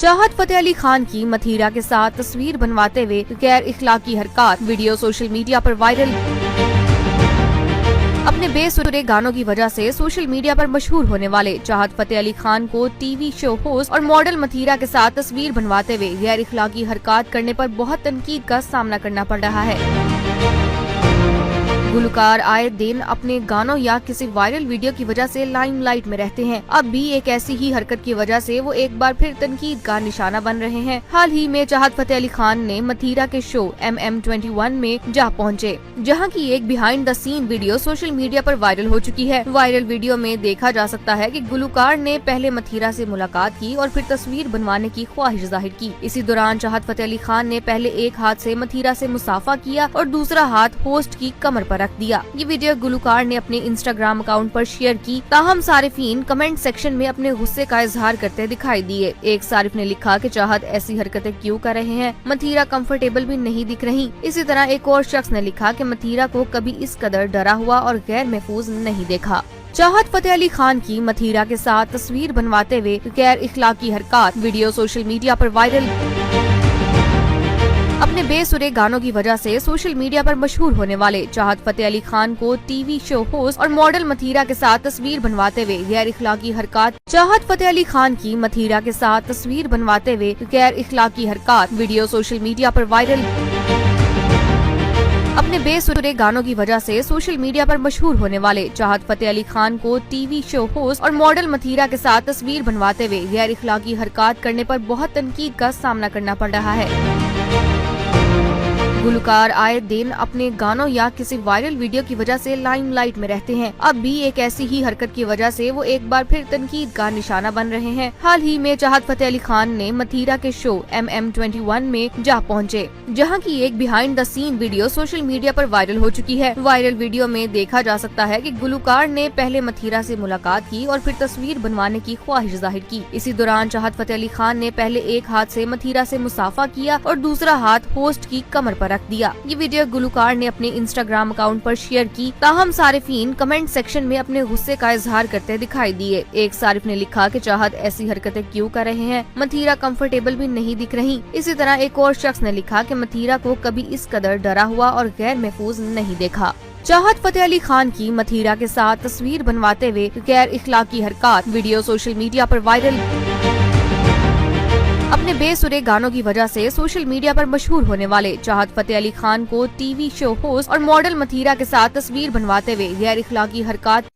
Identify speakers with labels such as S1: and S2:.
S1: चाहत फतेह अली खान की मथीरा के साथ तस्वीर बनवाते हुए गैर इखलाकी हरकत, वीडियो सोशल मीडिया पर वायरल। अपने बेसुरे गानों की वजह से सोशल मीडिया पर मशहूर होने वाले चाहत फतेह अली खान को टीवी शो होस्ट और मॉडल मथीरा के साथ तस्वीर बनवाते हुए गैर इखलाकी हरकत करने पर बहुत तनकीद का सामना करना पड़ रहा है। गुलकार आए दिन अपने गानों या किसी वायरल वीडियो की वजह से लाइमलाइट में रहते हैं। अब भी एक ऐसी ही हरकत की वजह से वो एक बार फिर तनकीद का निशाना बन रहे हैं। हाल ही में चाहत फतेह अली खान ने मथीरा के शो MM21 में जा पहुंचे, जहां की एक behind the scene video social media पर वायरल हो चुकी है। वायरल वीडियो में देखा जा सकता है कि गुलकार ने पहले मथीरा से मुलाकात की और फिर तस्वीर बनवाने की ख्वाहिश जाहिर की। इसी दौरान चाहत फतेह अली खान ने पहले एक हाथ से मथीरा से मुसाफा किया और दूसरा हाथ होस्ट की कमर पर रख दिया। ये वीडियो गुलकार ने अपने इंस्टाग्राम अकाउंट पर शेयर की, ताहम सारिफीन कमेंट सेक्शन में अपने गुस्से का इजहार करते दिखाई दिए। एक सारिफ ने लिखा कि चाहत ऐसी हरकतें क्यों कर रहे हैं, मथीरा कंफर्टेबल भी नहीं दिख रही। इसी तरह एक और शख्स ने लिखा कि मथीरा को कभी इस कदर डरा हुआ और गैर महफूज नहीं देखा। चाहत फतेह अली खान की मथीरा के साथ तस्वीर बनवाते हुए गैर इखलाकी हरकत, वीडियो सोशल मीडिया पर वायरल। अपने बेसुरे गानों की वजह से सोशल मीडिया पर मशहूर होने वाले चाहत फतेह अली खान को टीवी शो होस्ट और मॉडल मथीरा के साथ तस्वीर बनवाते हुए गैर इखलाकी हरकत। चाहत फतेह अली खान की मथीरा के साथ तस्वीर बनवाते हुए गैर इखलाकी हरकत, वीडियो सोशल मीडिया पर वायरल। अपने बेसुरे गानों की वजह से सोशल मीडिया पर मशहूर होने वाले चाहत फतेह अली खान को टीवी शो होस्ट और मॉडल मथीरा के साथ तस्वीर बनवाते हुए गैर इखलाकी हरकत करने पर बहुत तनकीद का सामना करना पड़ रहा है। गुलकार आए दिन अपने गानों या किसी वायरल वीडियो की वजह से लाइमलाइट में रहते हैं। अब भी एक ऐसी ही हरकत की वजह से वो एक बार फिर तनकीद का निशाना बन रहे हैं। हाल ही में चाहत फतेह अली खान ने मथीरा के शो MM21 में जा पहुंचे, जहां की एक behind the scene video social media पर वायरल हो चुकी है। वायरल वीडियो में देखा जा सकता है कि गुलकार ने पहले मथीरा से मुलाकात की और फिर तस्वीर बनवाने की ख्वाहिश जाहिर की। इसी दौरान चाहत फतेह अली खान ने पहले एक हाथ से मथीरा से मुसाफा किया और दूसरा हाथ होस्ट की कमर पर रख दिया। ये वीडियो गुलकार ने अपने इंस्टाग्राम अकाउंट पर शेयर की, ताहम सारिफीन कमेंट सेक्शन में अपने गुस्से का इजहार करते दिखाई दिए। एक सारिफ ने लिखा कि चाहत ऐसी हरकतें क्यों कर रहे हैं, मथीरा कंफर्टेबल भी नहीं दिख रही। इसी तरह एक और शख्स ने लिखा कि मथीरा को कभी इस कदर डरा हुआ और गैर महफूज नहीं देखा। चाहत फतेह अली खान की मथीरा के साथ तस्वीर बनवाते हुए गैर इखलाकी हरकत, वीडियो सोशल मीडिया पर वायरल। अपने बेसुरे गानों की वजह से सोशल मीडिया पर मशहूर होने वाले चाहत फतेह अली खान को टीवी शो होस्ट और मॉडल मथीरा के साथ तस्वीर बनवाते हुए गैर इखलाकी हरकत